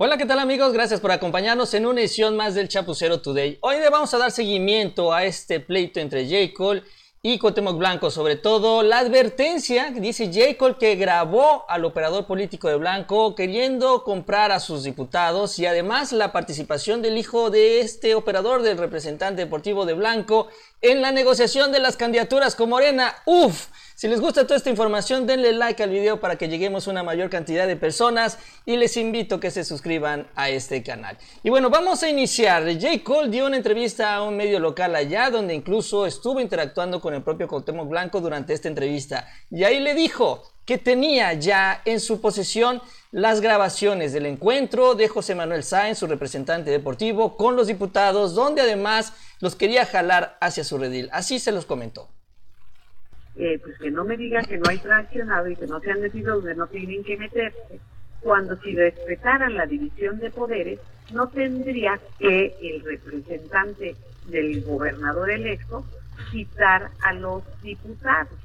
Hola, ¿qué tal amigos? Gracias por acompañarnos en una edición más del Chapucero Today. Hoy le vamos a dar seguimiento a este pleito entre J. Cole y Cuauhtémoc Blanco, sobre todo la advertencia que dice J. Cole que grabó al operador político de Blanco queriendo comprar a sus diputados, y además la participación del hijo de este operador, del representante deportivo de Blanco, en la negociación de las candidaturas con Morena. ¡Uf! Si les gusta toda esta información, denle like al video para que lleguemos a una mayor cantidad de personas, y les invito a que se suscriban a este canal. Y bueno, vamos a iniciar. J. Cole dio una entrevista a un medio local allá, donde incluso estuvo interactuando con el propio Cuauhtémoc Blanco durante esta entrevista. Y ahí le dijo que tenía ya en su posesión las grabaciones del encuentro de José Manuel Sáenz, su representante deportivo, con los diputados, donde además los quería jalar hacia su redil. Así se los comentó. Pues que no me digan que no hay traicionado y que no se han metido donde no tienen que meterse, cuando si respetaran la división de poderes, no tendría que el representante del gobernador electo citar a los diputados,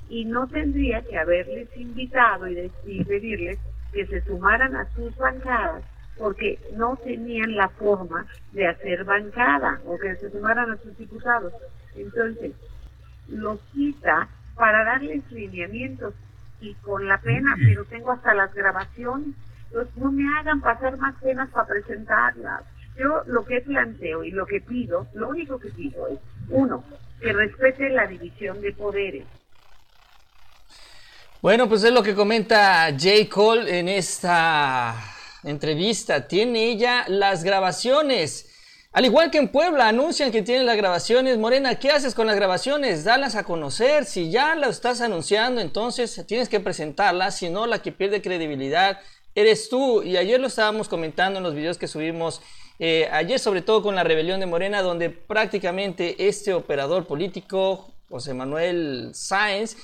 y no tendría que haberles invitado y pedirles que se sumaran a sus bancadas, porque no tenían la forma de hacer bancada, o que se sumaran a sus diputados. Entonces, los cita para darles lineamientos, y con la pena, pero tengo hasta las grabaciones. Entonces no me hagan pasar más penas para presentarlas. Yo lo que planteo y lo que pido, lo único que pido es, uno, que respete la división de poderes. Bueno, pues es lo que comenta J. Cole en esta entrevista. Tiene ella las grabaciones. Al igual que en Puebla, anuncian que tienen las grabaciones. Morena, ¿qué haces con las grabaciones? Dalas a conocer. Si ya las estás anunciando, entonces tienes que presentarlas. Si no, la que pierde credibilidad eres tú. Y ayer lo estábamos comentando en los videos que subimos. Ayer, sobre todo con la rebelión de Morena, donde prácticamente este operador político, José Manuel Sáenz,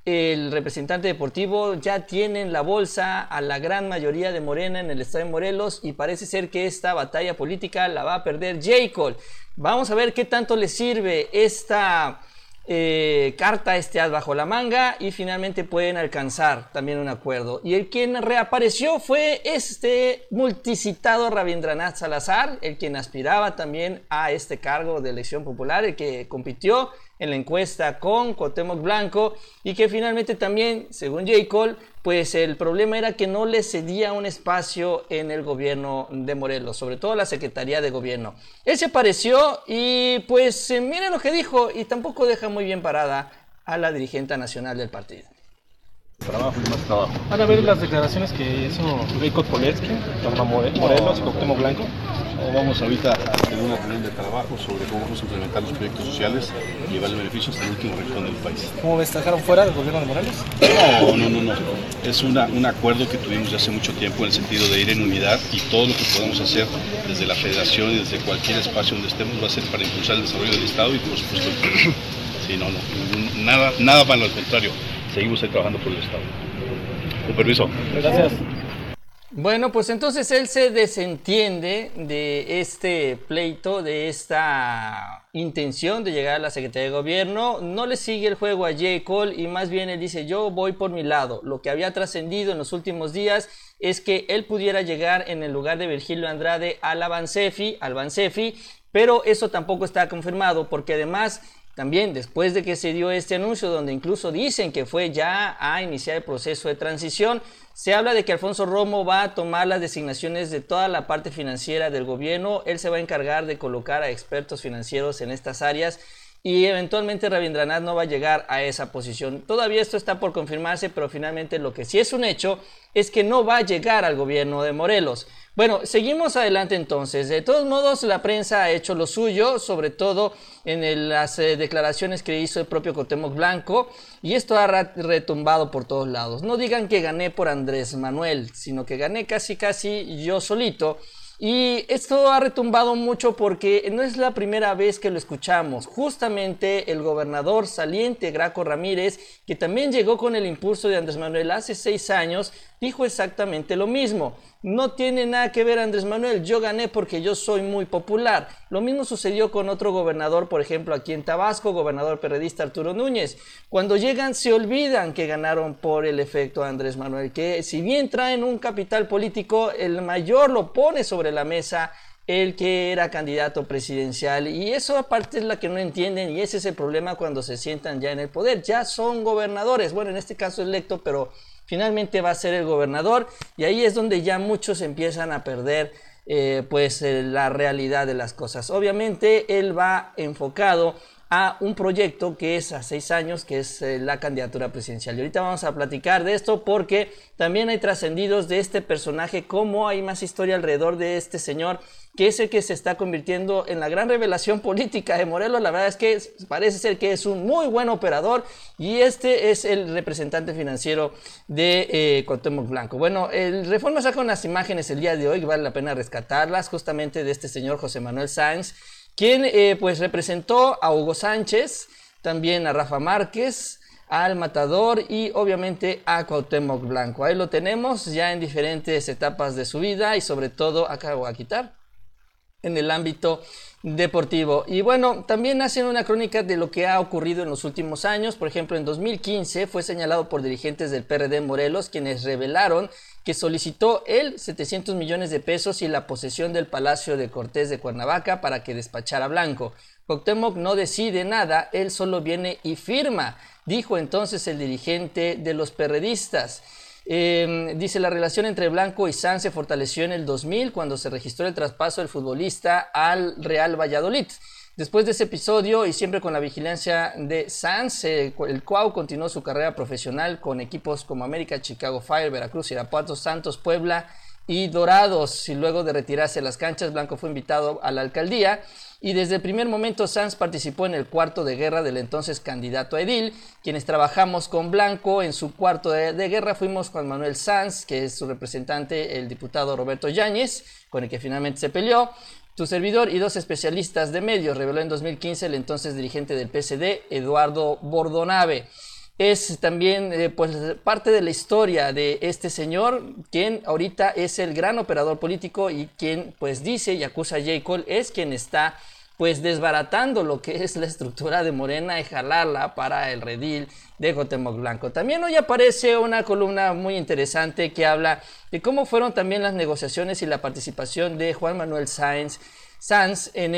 el representante deportivo, ya tienen la bolsa a la gran mayoría de Morena en el estado de Morelos, y parece ser que esta batalla política la va a perder J. Cole. Vamos a ver qué tanto le sirve esta carta, este as bajo la manga, y finalmente pueden alcanzar también un acuerdo. Y el quien reapareció fue este multicitado Rabindranath Salazar, el quien aspiraba también a este cargo de elección popular, el que compitió en la encuesta con Cuauhtémoc Blanco, y que finalmente también, según J. Cole, pues el problema era que no le cedía un espacio en el gobierno de Morelos, sobre todo la Secretaría de Gobierno. Él se apareció y pues miren lo que dijo, y tampoco deja muy bien parada a la dirigente nacional del partido. Trabajo y más trabajo. Van a ver las declaraciones que hizo Jacob Polensky, Morelos y Cuauhtémoc Blanco. Vamos ahorita a tener una reunión de trabajo sobre cómo vamos a implementar los proyectos sociales y llevar el beneficio hasta el último rincón del país. ¿Cómo ves? ¿Dejaron fuera del gobierno de Morelos? No. Es un acuerdo que tuvimos ya hace mucho tiempo, en el sentido de ir en unidad, y todo lo que podamos hacer desde la federación y desde cualquier espacio donde estemos va a ser para impulsar el desarrollo del Estado y por supuesto el pueblo. Sí, nada para lo contrario. Seguimos ahí trabajando por el Estado. Con permiso. Gracias. Bueno, pues entonces él se desentiende de este pleito, de esta intención de llegar a la Secretaría de Gobierno. No le sigue el juego a J. Cole, y más bien él dice: yo voy por mi lado. Lo que había trascendido en los últimos días es que él pudiera llegar en el lugar de Virgilio Andrade al Bansefi, pero eso tampoco está confirmado, porque además también después de que se dio este anuncio, donde incluso dicen que fue ya a iniciar el proceso de transición, se habla de que Alfonso Romo va a tomar las designaciones de toda la parte financiera del gobierno. Él se va a encargar de colocar a expertos financieros en estas áreas, y eventualmente Rabindranath no va a llegar a esa posición. Todavía esto está por confirmarse, pero finalmente lo que sí es un hecho es que no va a llegar al gobierno de Morelos. Bueno, seguimos adelante entonces. De todos modos, la prensa ha hecho lo suyo, sobre todo en las declaraciones que hizo el propio Cuauhtémoc Blanco, y esto ha retumbado por todos lados. No digan que gané por Andrés Manuel, sino que gané casi yo solito. Y esto ha retumbado mucho porque no es la primera vez que lo escuchamos. Justamente el gobernador saliente, Graco Ramírez, que también llegó con el impulso de Andrés Manuel hace 6 años, dijo exactamente lo mismo. No tiene nada que ver Andrés Manuel, yo gané porque yo soy muy popular. Lo mismo sucedió con otro gobernador, por ejemplo, aquí en Tabasco, gobernador perredista Arturo Núñez. Cuando llegan se olvidan que ganaron por el efecto Andrés Manuel, que si bien traen un capital político, el mayor lo pone sobre la mesa el que era candidato presidencial, y eso aparte es la que no entienden, y ese es el problema cuando se sientan ya en el poder. Ya son gobernadores, bueno, en este caso electo, pero finalmente va a ser el gobernador, y ahí es donde ya muchos empiezan a perder la realidad de las cosas. Obviamente él va enfocado a un proyecto que es a 6 años, que es la candidatura presidencial. Y ahorita vamos a platicar de esto porque también hay trascendidos de este personaje, cómo hay más historia alrededor de este señor, que es el que se está convirtiendo en la gran revelación política de Morelos. La verdad es que parece ser que es un muy buen operador, y este es el representante financiero de Cuauhtémoc Blanco. Bueno, el Reforma saca unas imágenes el día de hoy que vale la pena rescatarlas, justamente de este señor José Manuel Sáenz, quien pues representó a Hugo Sánchez, también a Rafa Márquez, al Matador y obviamente a Cuauhtémoc Blanco. Ahí lo tenemos ya en diferentes etapas de su vida, y sobre todo, acá voy a quitar, en el ámbito deportivo. Y bueno, también hacen una crónica de lo que ha ocurrido en los últimos años. Por ejemplo, en 2015 fue señalado por dirigentes del PRD Morelos, quienes revelaron que solicitó él 700 millones de pesos y la posesión del Palacio de Cortés de Cuernavaca para que despachara Blanco. Cuauhtémoc no decide nada, él solo viene y firma, dijo entonces el dirigente de los perredistas. Dice: la relación entre Blanco y Sanz se fortaleció en el 2000 cuando se registró el traspaso del futbolista al Real Valladolid. Después de ese episodio, y siempre con la vigilancia de Sanz, el Cuau continuó su carrera profesional con equipos como América, Chicago Fire, Veracruz, Irapuato, Santos, Puebla y Dorados. Y luego de retirarse de las canchas, Blanco fue invitado a la alcaldía, y desde el primer momento Sanz participó en el cuarto de guerra del entonces candidato a edil. Quienes trabajamos con Blanco en su cuarto de guerra fuimos Juan Manuel Sanz, que es su representante, el diputado Roberto Yáñez, con el que finalmente se peleó, tu servidor y 2 especialistas de medios, reveló en 2015 el entonces dirigente del PSD, Eduardo Bordonave. Es también pues parte de la historia de este señor, quien ahorita es el gran operador político, y quien pues dice y acusa a J. Cole es quien está pues desbaratando lo que es la estructura de Morena y jalarla para el redil de Cuauhtémoc Blanco. También hoy aparece una columna muy interesante que habla de cómo fueron también las negociaciones y la participación de Juan Manuel Sanz en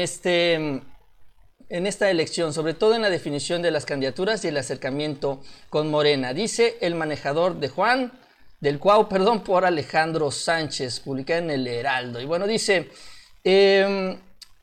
esta elección, sobre todo en la definición de las candidaturas y el acercamiento con Morena. Dice el manejador del Cuau, por Alejandro Sánchez, publicada en el Heraldo. Y bueno, dice: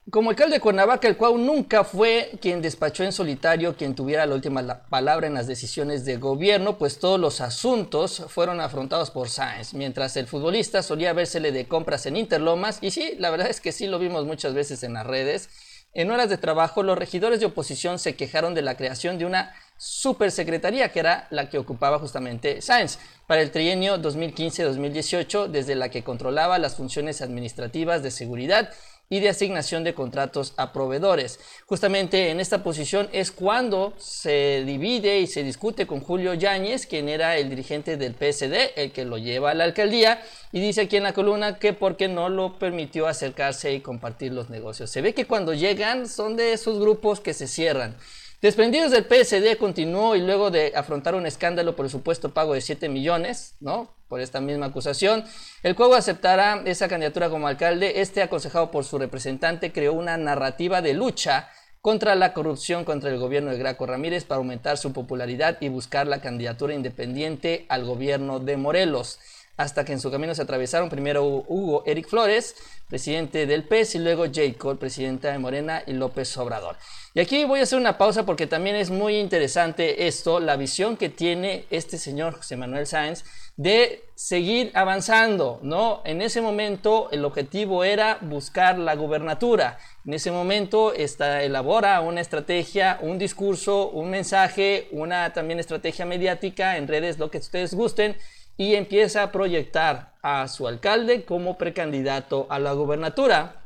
como alcalde de Cuernavaca, el Cuau nunca fue quien despachó en solitario, quien tuviera la última palabra en las decisiones de gobierno, pues todos los asuntos fueron afrontados por Sáenz, mientras el futbolista solía vérsele de compras en Interlomas, y sí, la verdad es que sí lo vimos muchas veces en las redes. En horas de trabajo, los regidores de oposición se quejaron de la creación de una supersecretaría, que era la que ocupaba justamente Sáenz, para el trienio 2015-2018, desde la que controlaba las funciones administrativas de seguridad y de asignación de contratos a proveedores. Justamente en esta posición es cuando se divide y se discute con Julio Yáñez, quien era el dirigente del PSD, el que lo lleva a la alcaldía, y dice aquí en la columna que porque no lo permitió acercarse y compartir los negocios. Se ve que cuando llegan son de esos grupos que se cierran. Desprendidos del PSD continuó, y luego de afrontar un escándalo por el supuesto pago de 7 millones, ¿no?, por esta misma acusación, el Cuau aceptará esa candidatura como alcalde. Aconsejado por su representante, creó una narrativa de lucha contra la corrupción contra el gobierno de Graco Ramírez para aumentar su popularidad y buscar la candidatura independiente al gobierno de Morelos, hasta que en su camino se atravesaron primero Hugo Eric Flores, presidente del PES, y luego J. Cole, presidenta de Morena, y López Obrador. Y aquí voy a hacer una pausa porque también es muy interesante esto, la visión que tiene este señor José Manuel Sáenz de seguir avanzando, ¿no? En ese momento el objetivo era buscar la gubernatura. En ese momento elabora una estrategia, un discurso, un mensaje, una también estrategia mediática en redes, lo que ustedes gusten, y empieza a proyectar a su alcalde como precandidato a la gubernatura.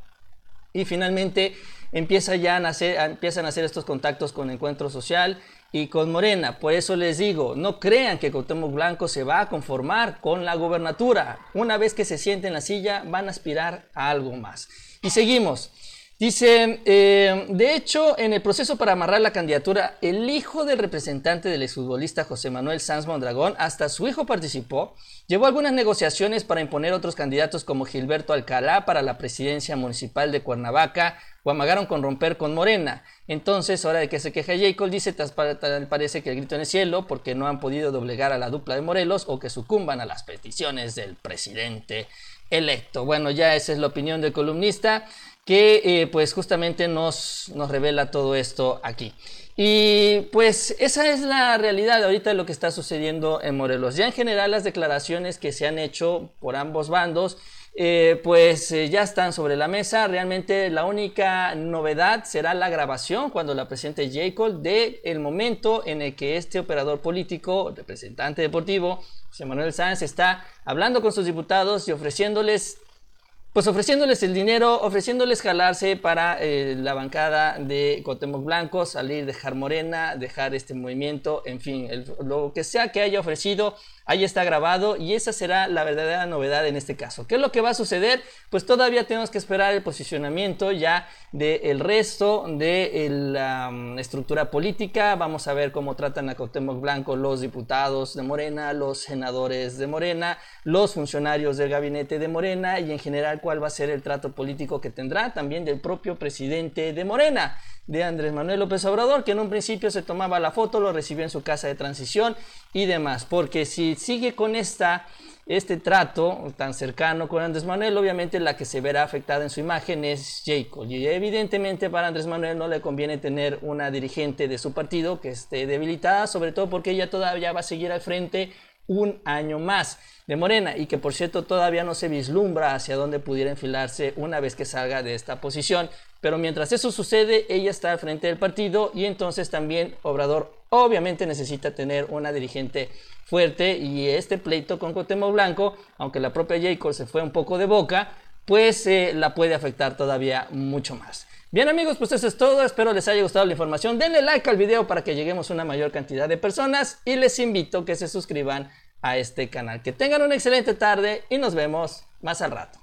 Y finalmente empiezan a hacer estos contactos con Encuentro Social, y con Morena. Por eso les digo, no crean que Cuauhtémoc Blanco se va a conformar con la gobernatura. Una vez que se siente en la silla, van a aspirar a algo más. Y seguimos. Dice, de hecho, en el proceso para amarrar la candidatura, el hijo del representante del exfutbolista José Manuel Sanz Mondragón, hasta su hijo participó, llevó algunas negociaciones para imponer otros candidatos como Gilberto Alcalá para la presidencia municipal de Cuernavaca, o amagaron con romper con Morena. Entonces, ahora de que se queja Jacob, dice, tal parece que el grito en el cielo, porque no han podido doblegar a la dupla de Morelos o que sucumban a las peticiones del presidente electo. Bueno, ya esa es la opinión del columnista, que pues justamente nos revela todo esto aquí. Y pues esa es la realidad ahorita de lo que está sucediendo en Morelos. Ya en general las declaraciones que se han hecho por ambos bandos ya están sobre la mesa. Realmente la única novedad será la grabación cuando la presidenta Jacob dé el momento en el que este operador político, representante deportivo, José Manuel Sanz, está hablando con sus diputados y ofreciéndoles el dinero, ofreciéndoles jalarse para la bancada de Cuauhtémoc Blanco, salir, dejar Morena, dejar este movimiento, en fin, lo que sea que haya ofrecido, ahí está grabado y esa será la verdadera novedad en este caso. ¿Qué es lo que va a suceder? Pues todavía tenemos que esperar el posicionamiento ya del resto de la estructura política. Vamos a ver cómo tratan a Cuauhtémoc Blanco los diputados de Morena, los senadores de Morena, los funcionarios del gabinete de Morena y en general cuál va a ser el trato político que tendrá también del propio presidente de Morena, de Andrés Manuel López Obrador, que en un principio se tomaba la foto, lo recibió en su casa de transición y demás, porque si sigue con este trato tan cercano con Andrés Manuel, obviamente la que se verá afectada en su imagen es Jacob, y evidentemente para Andrés Manuel no le conviene tener una dirigente de su partido que esté debilitada, sobre todo porque ella todavía va a seguir al frente un año más de Morena y que por cierto todavía no se vislumbra hacia dónde pudiera enfilarse una vez que salga de esta posición, pero mientras eso sucede ella está al frente del partido y entonces también Obrador obviamente necesita tener una dirigente fuerte y este pleito con Cuauhtémoc Blanco, aunque la propia Jacob se fue un poco de boca, pues la puede afectar todavía mucho más. Bien amigos, pues eso es todo, espero les haya gustado la información, denle like al video para que lleguemos a una mayor cantidad de personas y les invito a que se suscriban a este canal. Que tengan una excelente tarde y nos vemos más al rato.